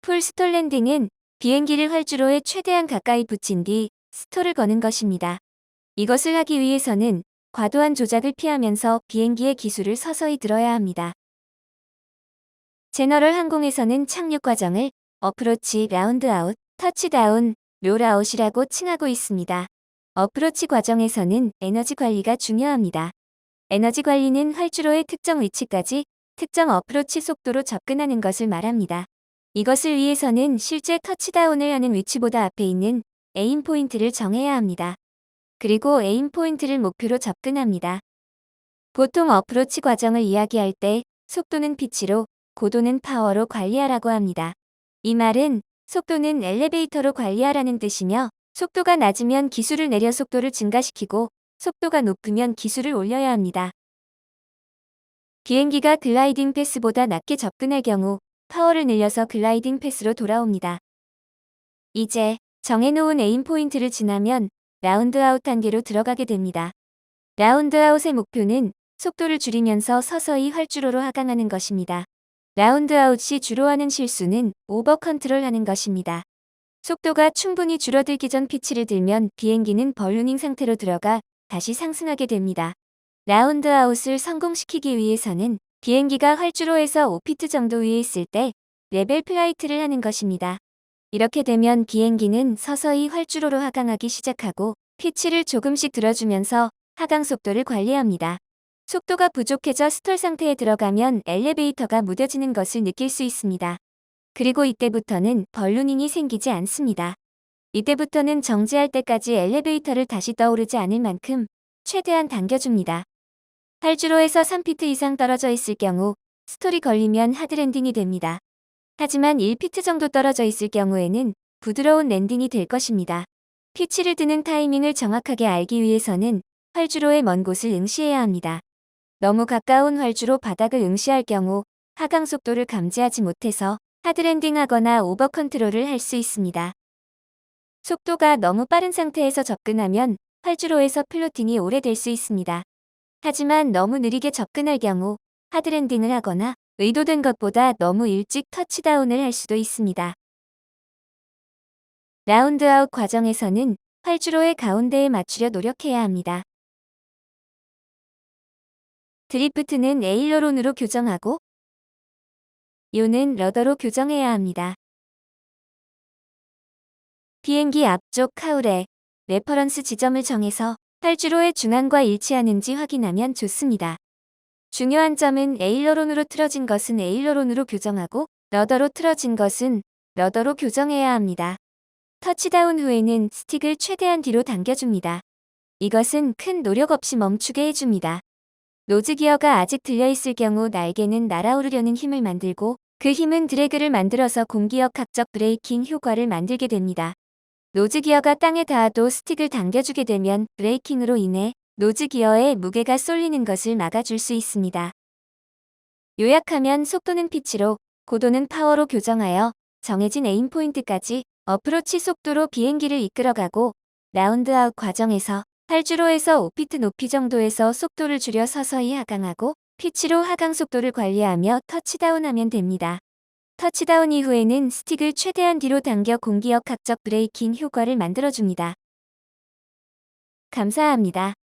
풀 스톨 랜딩은 비행기를 활주로에 최대한 가까이 붙인 뒤 스톨을 거는 것입니다. 이것을 하기 위해서는 과도한 조작을 피하면서 비행기의 기술을 서서히 들어야 합니다. 제너럴 항공에서는 착륙 과정을 어프로치, 라운드 아웃, 터치다운, 롤아웃이라고 칭하고 있습니다. 어프로치 과정에서는 에너지 관리가 중요합니다. 에너지 관리는 활주로의 특정 위치까지 특정 어프로치 속도로 접근하는 것을 말합니다. 이것을 위해서는 실제 터치다운을 하는 위치보다 앞에 있는 에임 포인트를 정해야 합니다. 그리고 에임 포인트를 목표로 접근합니다. 보통 어프로치 과정을 이야기할 때 속도는 피치로, 고도는 파워로 관리하라고 합니다. 이 말은 속도는 엘리베이터로 관리하라는 뜻이며 속도가 낮으면 기술을 내려 속도를 증가시키고 속도가 높으면 기술을 올려야 합니다. 비행기가 글라이딩 패스보다 낮게 접근할 경우 파워를 늘려서 글라이딩 패스로 돌아옵니다. 이제 정해놓은 에임 포인트를 지나면 라운드 아웃 단계로 들어가게 됩니다. 라운드 아웃의 목표는 속도를 줄이면서 서서히 활주로로 하강하는 것입니다. 라운드 아웃 시 주로 하는 실수는 오버 컨트롤하는 것입니다. 속도가 충분히 줄어들기 전 피치를 들면 비행기는 벌루닝 상태로 들어가 다시 상승하게 됩니다. 라운드 아웃을 성공시키기 위해서는 비행기가 활주로에서 5피트 정도 위에 있을 때 레벨 플라이트를 하는 것입니다. 이렇게 되면 비행기는 서서히 활주로로 하강하기 시작하고 피치를 조금씩 들어주면서 하강 속도를 관리합니다. 속도가 부족해져 스톨 상태에 들어가면 엘리베이터가 무뎌지는 것을 느낄 수 있습니다. 그리고 이때부터는 벌루닝이 생기지 않습니다. 이때부터는 정지할 때까지 엘리베이터를 다시 떠오르지 않을 만큼 최대한 당겨줍니다. 활주로에서 3피트 이상 떨어져 있을 경우 스톨이 걸리면 하드랜딩이 됩니다. 하지만 1피트 정도 떨어져 있을 경우에는 부드러운 랜딩이 될 것입니다. 피치를 드는 타이밍을 정확하게 알기 위해서는 활주로의 먼 곳을 응시해야 합니다. 너무 가까운 활주로 바닥을 응시할 경우 하강 속도를 감지하지 못해서 하드랜딩하거나 오버 컨트롤을 할 수 있습니다. 속도가 너무 빠른 상태에서 접근하면 활주로에서 플로팅이 오래될 수 있습니다. 하지만 너무 느리게 접근할 경우 하드랜딩을 하거나 의도된 것보다 너무 일찍 터치다운을 할 수도 있습니다. 라운드 아웃 과정에서는 활주로의 가운데에 맞추려 노력해야 합니다. 드리프트는 에일러론으로 교정하고 요는 러더로 교정해야 합니다. 비행기 앞쪽 카울에 레퍼런스 지점을 정해서 활주로의 중앙과 일치하는지 확인하면 좋습니다. 중요한 점은 에일러론으로 틀어진 것은 에일러론으로 교정하고 러더로 틀어진 것은 러더로 교정해야 합니다. 터치다운 후에는 스틱을 최대한 뒤로 당겨줍니다. 이것은 큰 노력 없이 멈추게 해줍니다. 노즈 기어가 아직 들려있을 경우 날개는 날아오르려는 힘을 만들고 그 힘은 드래그를 만들어서 공기역학적 브레이킹 효과를 만들게 됩니다. 노즈 기어가 땅에 닿아도 스틱을 당겨주게 되면 브레이킹으로 인해 노즈 기어에 무게가 쏠리는 것을 막아줄 수 있습니다. 요약하면 속도는 피치로, 고도는 파워로 교정하여 정해진 에임 포인트까지 어프로치 속도로 비행기를 이끌어가고 라운드 아웃 과정에서 활주로에서 5피트 높이 정도에서 속도를 줄여 서서히 하강하고 피치로 하강 속도를 관리하며 터치다운하면 됩니다. 터치다운 이후에는 스틱을 최대한 뒤로 당겨 공기역학적 브레이킹 효과를 만들어줍니다. 감사합니다.